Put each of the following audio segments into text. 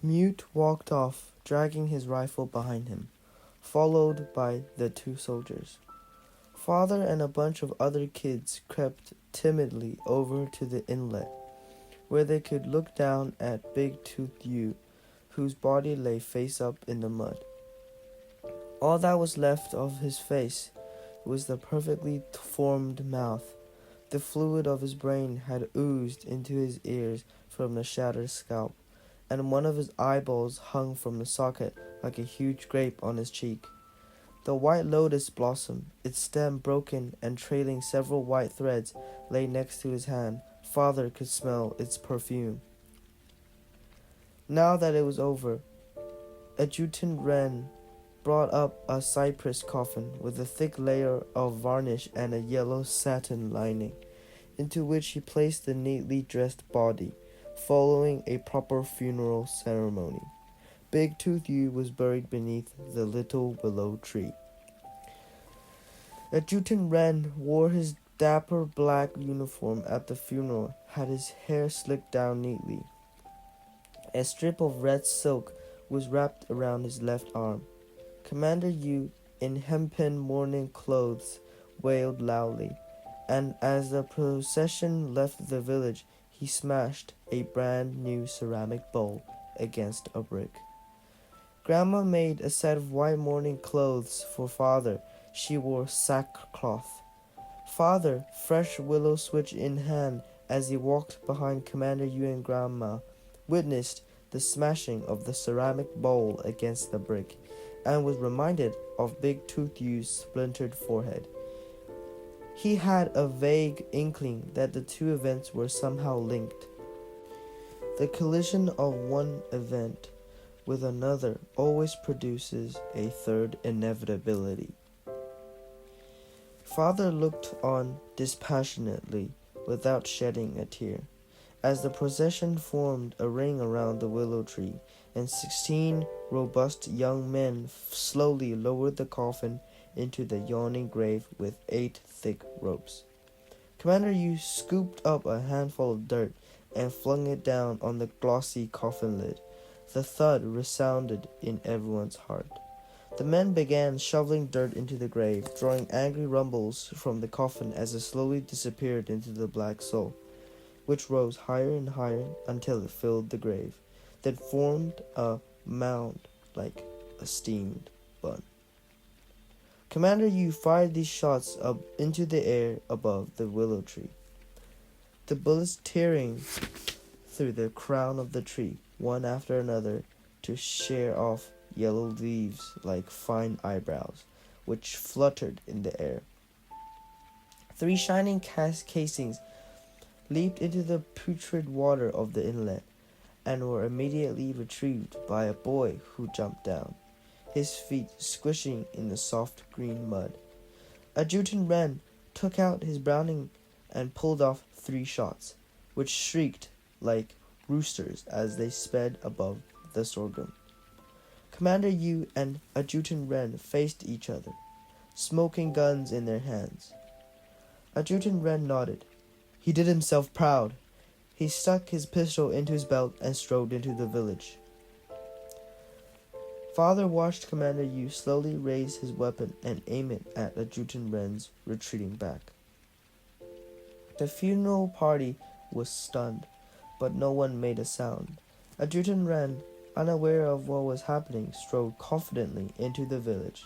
Mute walked off, dragging his rifle behind him, followed by the two soldiers. Father and a bunch of other kids crept timidly over to the inlet, where they could look down at Big Tooth Yu, whose body lay face up in the mud. All that was left of his face was the perfectly formed mouth. The fluid of his brain had oozed into his ears from the shattered scalp, and one of his eyeballs hung from the socket like a huge grape on his cheek. The white lotus blossom, its stem broken and trailing several white threads, lay next to his hand. Father could smell its perfume. Now that it was over, Adjutant Ren brought up a cypress coffin with a thick layer of varnish and a yellow satin lining, into which he placed the neatly dressed body, following a proper funeral ceremony. Big Tooth Yu was buried beneath the little willow tree. Adjutant Ren wore his dapper black uniform at the funeral, had his hair slicked down neatly. A strip of red silk was wrapped around his left arm. Commander Yu, in hempen mourning clothes, wailed loudly, and as the procession left the village, he smashed a brand new ceramic bowl against a brick. Grandma made a set of white mourning clothes for Father. She wore sackcloth. Father, fresh willow switch in hand, as he walked behind Commander Yu and Grandma, witnessed the smashing of the ceramic bowl against the brick, and was reminded of Big Tooth Yu's splintered forehead. He had a vague inkling that the two events were somehow linked. The collision of one event with another always produces a third inevitability. Father looked on dispassionately, without shedding a tear, as the procession formed a ring around the willow tree, and 16 robust young men slowly lowered the coffin into the yawning grave with 8 thick ropes. Commander Yu scooped up a handful of dirt and flung it down on the glossy coffin lid. The thud resounded in everyone's heart. The men began shoveling dirt into the grave, drawing angry rumbles from the coffin as it slowly disappeared into the black soul, which rose higher and higher until it filled the grave, then formed a mound like a steamed bun. Commander Yu fired these shots up into the air above the willow tree, the bullets tearing through the crown of the tree, one after another, to shear off yellow leaves like fine eyebrows, which fluttered in the air. 3 shining casings leaped into the putrid water of the inlet, and were immediately retrieved by a boy who jumped down, his feet squishing in the soft green mud. Adjutant Ren took out his Browning and pulled off 3 shots, which shrieked like roosters as they sped above the sorghum. Commander Yu and Adjutant Ren faced each other, smoking guns in their hands. Adjutant Ren nodded. He did himself proud. He stuck his pistol into his belt and strode into the village. Father watched Commander Yu slowly raise his weapon and aim it at Adjutant Ren's retreating back. The funeral party was stunned, but no one made a sound. Adjutant Ren, unaware of what was happening, strode confidently into the village,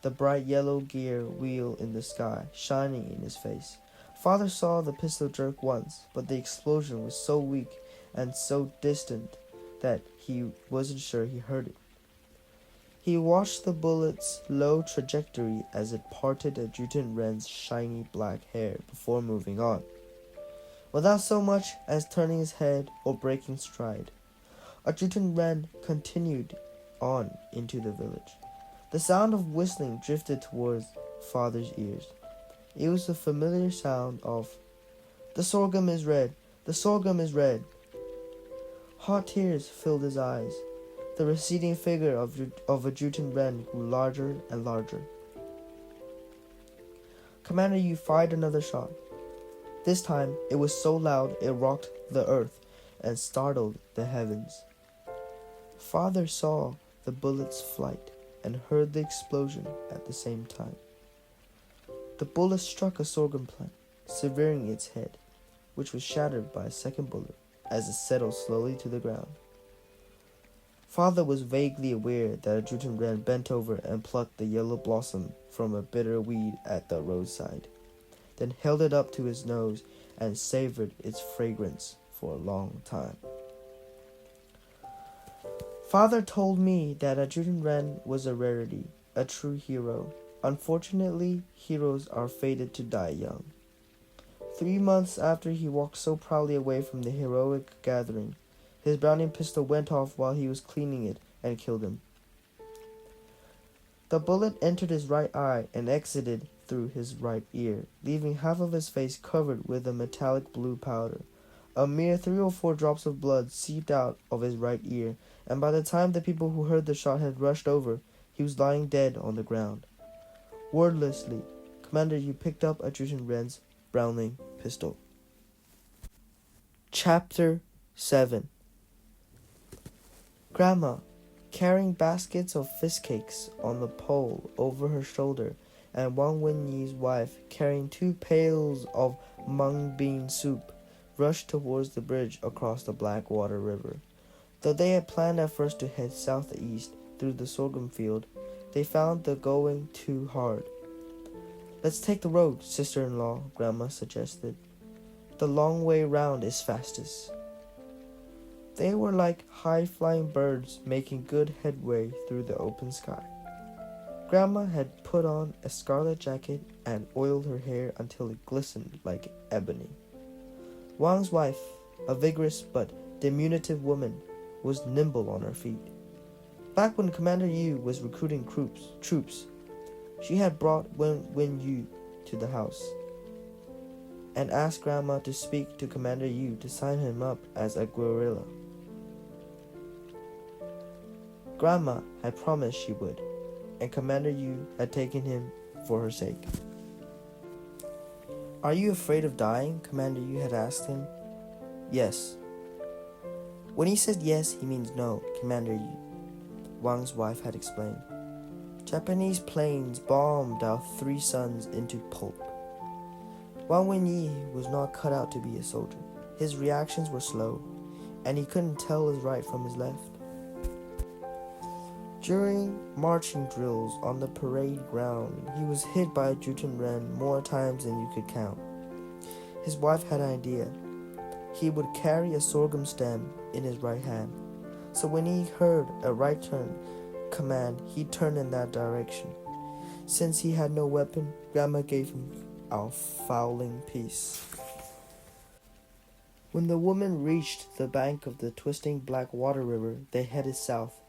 the bright yellow gear wheel in the sky shining in his face. Father saw the pistol jerk once, but the explosion was so weak and so distant that he wasn't sure he heard it. He watched the bullet's low trajectory as it parted Adjutant Ren's shiny black hair before moving on, without so much as turning his head or breaking stride. Adjutant Ren continued on into the village. The sound of whistling drifted towards Father's ears. It was the familiar sound of, "The sorghum is red, the sorghum is red." Hot tears filled his eyes. The receding figure of Adjutant Ren grew larger and larger. Commander Yu fired another shot. This time it was so loud it rocked the earth and startled the heavens. Father saw the bullet's flight and heard the explosion at the same time. The bullet struck a sorghum plant, severing its head, which was shattered by a second bullet as it settled slowly to the ground. Father was vaguely aware that a jute wren bent over and plucked the yellow blossom from a bitter weed at the roadside, then held it up to his nose and savored its fragrance for a long time. Father told me that a jute wren was a rarity, a true hero. Unfortunately, heroes are fated to die young. 3 months after he walked so proudly away from the heroic gathering, his Browning pistol went off while he was cleaning it and killed him. The bullet entered his right eye and exited through his right ear, leaving half of his face covered with a metallic blue powder. A mere 3 or 4 drops of blood seeped out of his right ear, and by the time the people who heard the shot had rushed over, he was lying dead on the ground. Wordlessly, Commander Yu picked up a jute wren's Browning pistol. Chapter 7. Grandma, carrying baskets of fish cakes on the pole over her shoulder, and Wang Wenyi's wife, carrying 2 pails of mung bean soup, rushed towards the bridge across the Blackwater River. Though they had planned at first to head southeast through the sorghum field, they found the going too hard. "Let's take the road, sister-in-law," Grandma suggested. "The long way round is fastest." They were like high-flying birds making good headway through the open sky. Grandma had put on a scarlet jacket and oiled her hair until it glistened like ebony. Wang's wife, a vigorous but diminutive woman, was nimble on her feet. Back when Commander Yu was recruiting troops, she had brought Wen Yu to the house and asked Grandma to speak to Commander Yu to sign him up as a guerrilla. Grandma had promised she would, and Commander Yu had taken him for her sake. "Are you afraid of dying?" Commander Yu had asked him. "Yes." "When he says yes, he means no," Commander Yu, Wang's wife, had explained. "Japanese planes bombed our 3 sons into pulp." Wang Wenyi was not cut out to be a soldier. His reactions were slow, and he couldn't tell his right from his left. During marching drills on the parade ground, he was hit by a jute wren more times than you could count. His wife had an idea. He would carry a sorghum stem in his right hand, so when he heard a right turn command, he turned in that direction. Since he had no weapon, Grandma gave him a fowling piece. When the woman reached the bank of the twisting Blackwater River, they headed south,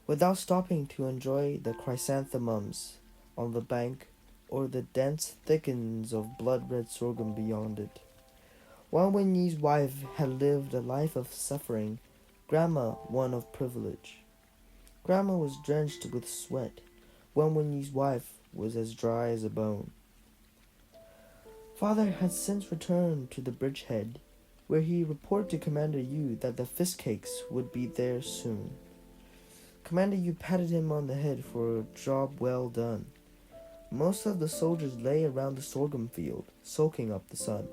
without stopping to enjoy the chrysanthemums on the bank or the dense thickets of blood-red sorghum beyond it. Wang Wenyi's wife had lived a life of suffering, Grandma one of privilege. Grandma was drenched with sweat. Wang Wenyi's wife was as dry as a bone. Father had since returned to the bridgehead, where he reported to Commander Yu that the fish cakes would be there soon. Commander Yu patted him on the head for a job well done. Most of the soldiers lay around the sorghum field, soaking up the sun.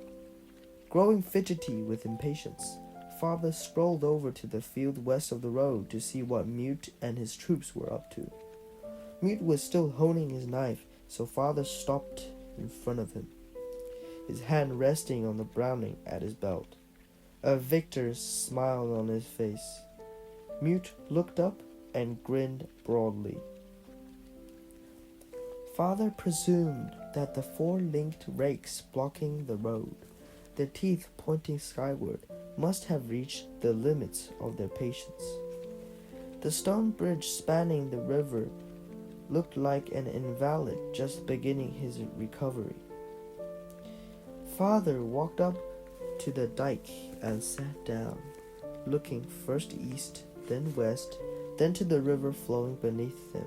Growing fidgety with impatience, Father strolled over to the field west of the road to see what Mute and his troops were up to. Mute was still honing his knife, so Father stopped in front of him, his hand resting on the Browning at his belt. A victor's smile on his face. Mute looked up and grinned broadly. Father presumed that the 4 linked rakes blocking the road, their teeth pointing skyward, must have reached the limits of their patience. The stone bridge spanning the river looked like an invalid just beginning his recovery. Father walked up to the dike and sat down, looking first east, then west, then to the river flowing beneath them,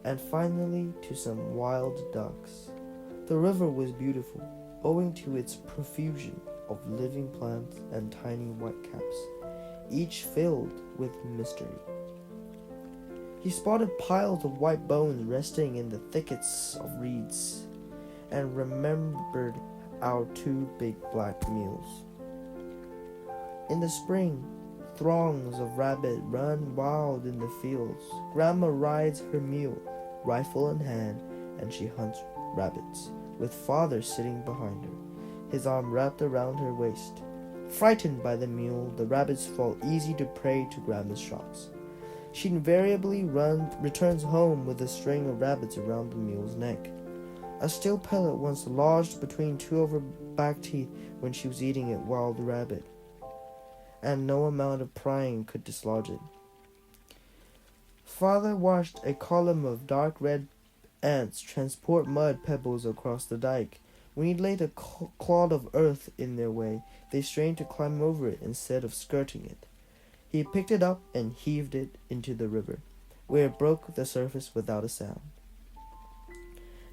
and finally to some wild ducks. The river was beautiful, owing to its profusion of living plants and tiny whitecaps. each filled with mystery. He spotted piles of white bones resting in the thickets of reeds, and remembered our two big black mules. In the spring, throngs of rabbits run wild in the fields. Grandma rides her mule, rifle in hand, and she hunts rabbits, with father sitting behind her, his arm wrapped around her waist. Frightened by the mule, the rabbits fall easy to prey to grandma's shots. She invariably returns home with a string of rabbits around the mule's neck. A steel pellet once lodged between two of her back teeth when she was eating a wild rabbit, and no amount of prying could dislodge it. Father watched a column of dark red ants transport mud pebbles across the dike. When he laid a clod of earth in their way, they strained to climb over it instead of skirting it. He picked it up and heaved it into the river, where it broke the surface without a sound.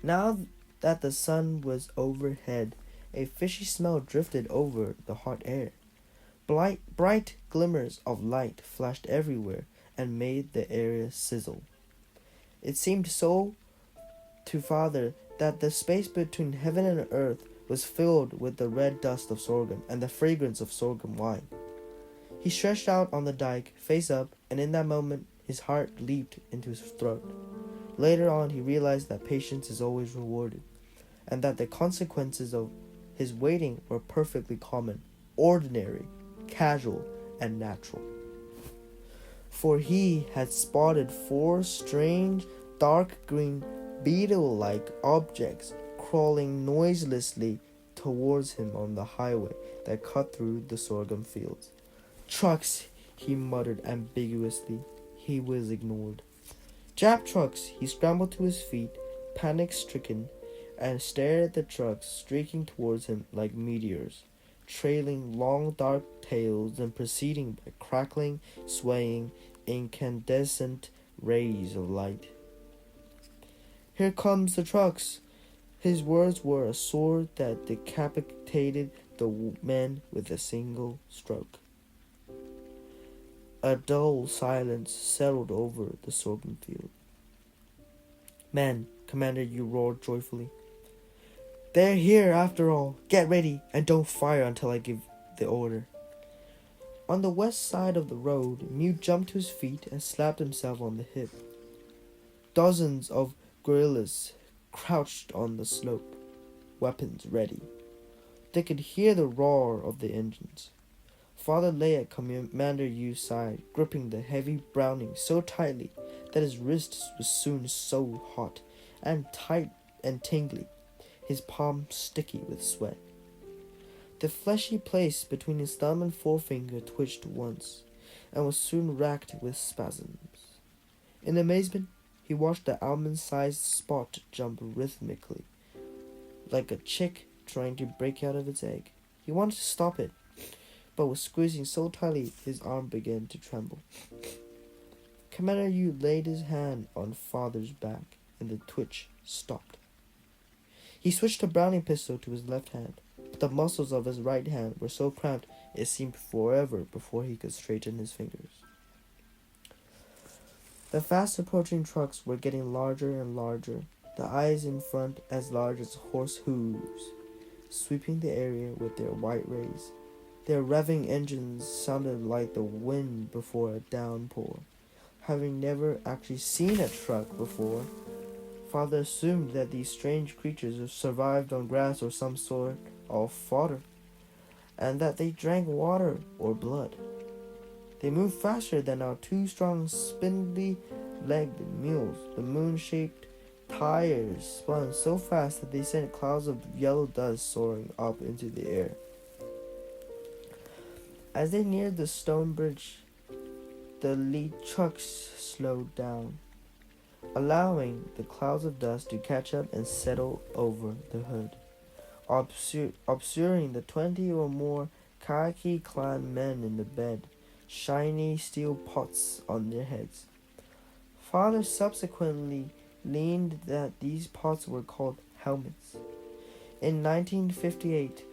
Now that the sun was overhead, a fishy smell drifted over the hot air. Bright glimmers of light flashed everywhere and made the area sizzle. It seemed so to father that the space between heaven and earth was filled with the red dust of sorghum and the fragrance of sorghum wine. He stretched out on the dike, face up, and in that moment his heart leaped into his throat. Later on, he realized that patience is always rewarded, and that the consequences of his waiting were perfectly common, ordinary, casual, and natural. For he had spotted 4 strange, dark green, beetle-like objects crawling noiselessly towards him on the highway that cut through the sorghum fields. "Trucks," he muttered ambiguously. He was ignored. "Jap trucks." He scrambled to his feet, panic-stricken, and stared at the trucks streaking towards him like meteors, trailing long dark tails and proceeding by crackling, swaying, incandescent rays of light. "Here comes the trucks." His words were a sword that decapitated the men with a single stroke. A dull silence settled over the sorghum field. "Men," Commander Yu roared joyfully. "They're here after all. Get ready, and don't fire until I give the order." On the west side of the road, Mew jumped to his feet and slapped himself on the hip. Dozens of guerrillas crouched on the slope, weapons ready. They could hear the roar of the engines. Father lay at Commander Yu's side, gripping the heavy Browning so tightly that his wrists were soon so hot and tight and tingly, his palms sticky with sweat. The fleshy place between his thumb and forefinger twitched once, and was soon racked with spasms. In amazement, he watched the almond-sized spot jump rhythmically, like a chick trying to break out of its egg. He wanted to stop it, but was squeezing so tightly his arm began to tremble. Commander Yu laid his hand on Father's back, and the twitch stopped. He switched a Browning pistol to his left hand, but the muscles of his right hand were so cramped it seemed forever before he could straighten his fingers. The fast-approaching trucks were getting larger and larger, the eyes in front as large as horse hooves, sweeping the area with their white rays. Their revving engines sounded like the wind before a downpour. Having never actually seen a truck before, Father assumed that these strange creatures survived on grass or some sort of fodder, and that they drank water or blood. They moved faster than our 2 strong, spindly-legged mules. The moon-shaped tires spun so fast that they sent clouds of yellow dust soaring up into the air. As they neared the stone bridge, the lead trucks slowed down, allowing the clouds of dust to catch up and settle over the hood, obscuring the 20 or more khaki-clad men in the bed, shiny steel pots on their heads. Father subsequently learned that these pots were called helmets. In 1958,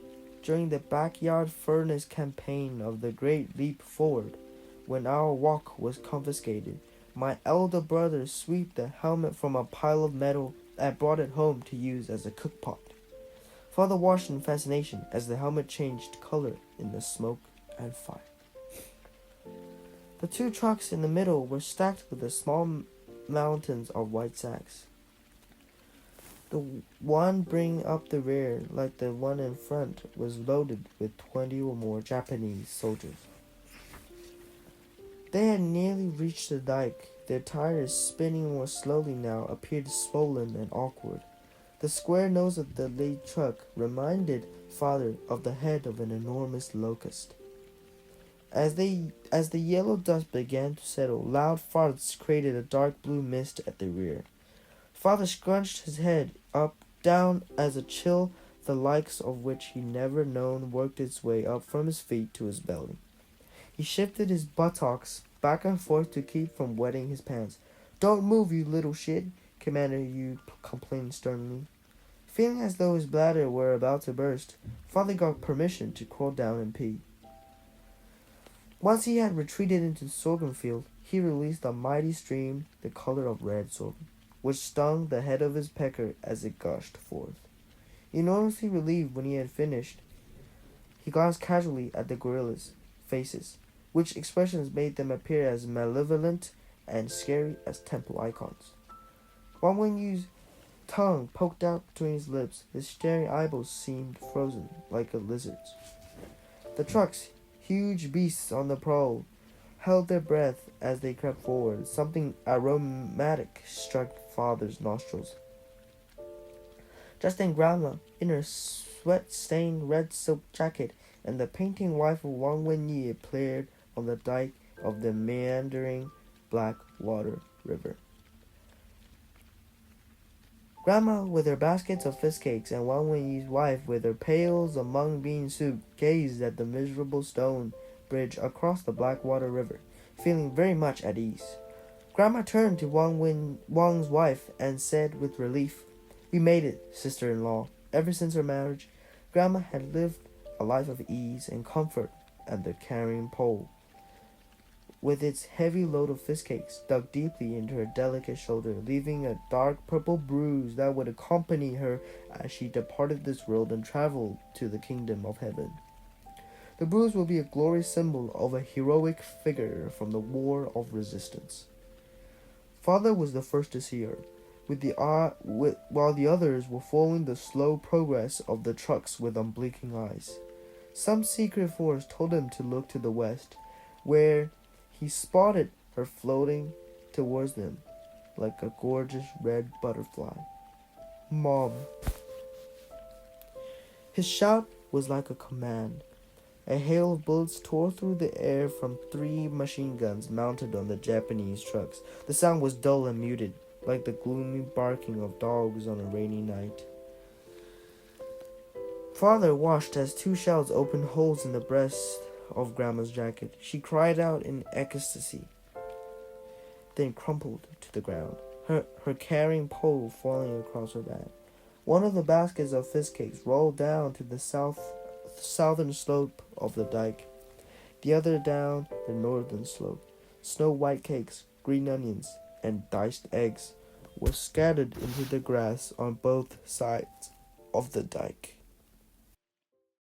during the backyard furnace campaign of the Great Leap Forward, when our wok was confiscated, my elder brother swept the helmet from a pile of metal and brought it home to use as a cookpot. Father watched in fascination as the helmet changed color in the smoke and fire. The two trucks in the middle were stacked with the small mountains of white sacks. The one bringing up the rear, like the one in front, was loaded with 20 or more Japanese soldiers. They had nearly reached the dike. Their tires, spinning more slowly now, appeared swollen and awkward. The square nose of the lead truck reminded Father of the head of an enormous locust. As the yellow dust began to settle, loud farts created a dark blue mist at the rear. Father scrunched his head up, down, as a chill, the likes of which he never known, worked its way up from his feet to his belly. He shifted his buttocks back and forth to keep from wetting his pants. "Don't move, you little shit," Commander Yu complained sternly. Feeling as though his bladder were about to burst, Father got permission to crawl down and pee. Once he had retreated into the sorghum field, he released a mighty stream the color of red sorghum, which stung the head of his pecker as it gushed forth. Enormously relieved when he had finished, he glanced casually at the gorillas' faces, which expressions made them appear as malevolent and scary as temple icons. Wang Wenyu's tongue poked out between his lips. His staring eyeballs seemed frozen like a lizard's. The trucks, huge beasts on the prowl, held their breath as they crept forward. Something aromatic struck Father's nostrils. Just then Grandma, in her sweat-stained red silk jacket, and the painting wife of Wang Wenyi appeared on the dike of the meandering Blackwater River. Grandma, with her baskets of fish cakes, and Wang Wenyi's wife, with her pails of mung bean soup, gazed at the miserable stone bridge across the Blackwater River, feeling very much at ease. Grandma turned to Wang's wife and said with relief, "We made it, sister-in-law." Ever since her marriage, Grandma had lived a life of ease and comfort, and the carrying pole, with its heavy load of fish cakes, dug deeply into her delicate shoulder, leaving a dark purple bruise that would accompany her as she departed this world and traveled to the kingdom of heaven. The bruise will be a glorious symbol of a heroic figure from the war of resistance. Father was the first to see her, while the others were following the slow progress of the trucks with unblinking eyes. Some secret force told him to look to the west, where he spotted her floating towards them like a gorgeous red butterfly. "Mom." His shout was like a command. A hail of bullets tore through the air from 3 machine guns mounted on the Japanese trucks. The sound was dull and muted, like the gloomy barking of dogs on a rainy night. Father watched as 2 shells opened holes in the breast of Grandma's jacket. She cried out in ecstasy, then crumpled to the ground, her carrying pole falling across her back. One of the baskets of fish cakes rolled down to the southern slope of the dike, the other down the northern slope. Snow-white cakes, green onions, and diced eggs were scattered into the grass on both sides of the dike.